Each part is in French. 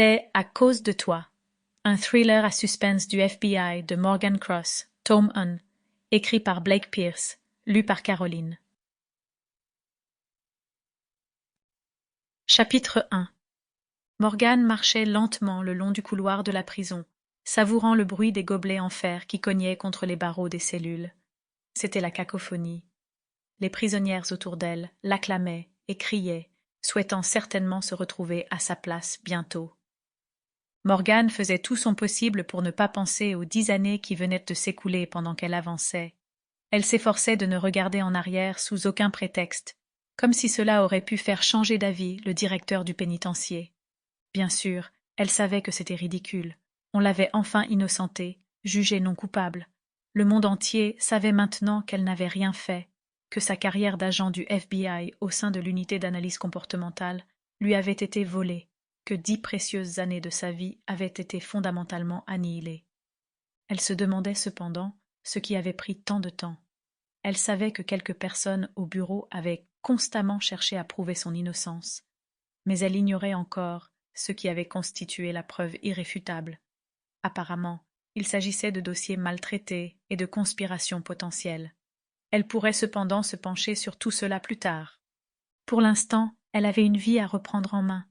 C'est À cause de toi, un thriller à suspense du FBI de Morgan Cross, tome 1, écrit par Blake Pierce, lu par Caroline. Chapitre 1. Morgan marchait lentement le long du couloir de la prison, savourant le bruit des gobelets en fer qui cognaient contre les barreaux des cellules. C'était la cacophonie. Les prisonnières autour d'elle l'acclamaient et criaient, souhaitant certainement se retrouver à sa place bientôt. Morgan faisait tout son possible pour ne pas penser aux 10 années qui venaient de s'écouler pendant qu'elle avançait. Elle s'efforçait de ne regarder en arrière sous aucun prétexte, comme si cela aurait pu faire changer d'avis le directeur du pénitencier. Bien sûr, elle savait que c'était ridicule. On l'avait enfin innocentée, jugée non coupable. Le monde entier savait maintenant qu'elle n'avait rien fait, que sa carrière d'agent du FBI au sein de l'unité d'analyse comportementale lui avait été volée, que 10 précieuses années de sa vie avaient été fondamentalement annihilées. Elle se demandait cependant ce qui avait pris tant de temps. Elle savait que quelques personnes au bureau avaient constamment cherché à prouver son innocence, mais elle ignorait encore ce qui avait constitué la preuve irréfutable. Apparemment, il s'agissait de dossiers maltraités et de conspirations potentielles. Elle pourrait cependant se pencher sur tout cela plus tard. Pour l'instant, elle avait une vie à reprendre en main.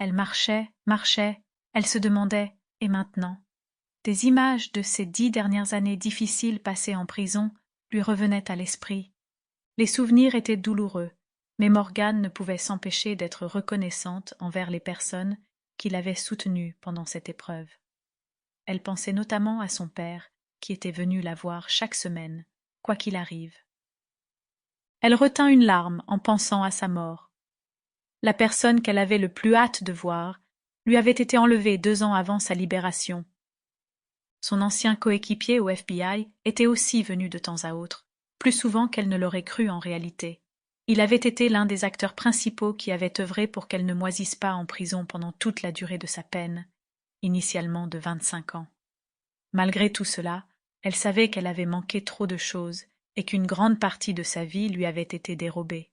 Elle marchait, elle se demandait « et maintenant ?» Des images de ces 10 dernières années difficiles passées en prison lui revenaient à l'esprit. Les souvenirs étaient douloureux, mais Morgan ne pouvait s'empêcher d'être reconnaissante envers les personnes qui l'avaient soutenue pendant cette épreuve. Elle pensait notamment à son père, qui était venu la voir chaque semaine, quoi qu'il arrive. Elle retint une larme en pensant à sa mort. La personne qu'elle avait le plus hâte de voir lui avait été enlevée 2 ans avant sa libération. Son ancien coéquipier au FBI était aussi venu de temps à autre, plus souvent qu'elle ne l'aurait cru en réalité. Il avait été l'un des acteurs principaux qui avait œuvré pour qu'elle ne moisisse pas en prison pendant toute la durée de sa peine, initialement de 25 ans. Malgré tout cela, elle savait qu'elle avait manqué trop de choses et qu'une grande partie de sa vie lui avait été dérobée.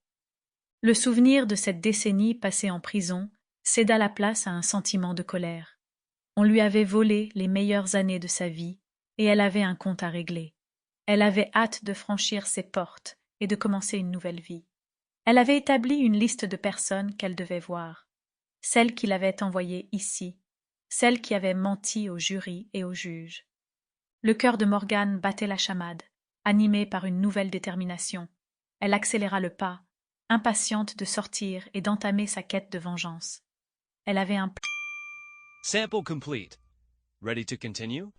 Le souvenir de cette décennie passée en prison céda la place à un sentiment de colère. On lui avait volé les meilleures années de sa vie et elle avait un compte à régler. Elle avait hâte de franchir ses portes et de commencer une nouvelle vie. Elle avait établi une liste de personnes qu'elle devait voir. Celles qui l'avaient envoyée ici, celles qui avaient menti au jury et au juge. Le cœur de Morgan battait la chamade, animée par une nouvelle détermination. Elle accéléra le pas, impatiente de sortir et d'entamer sa quête de vengeance. Elle avait un Sample complete. Ready to continue?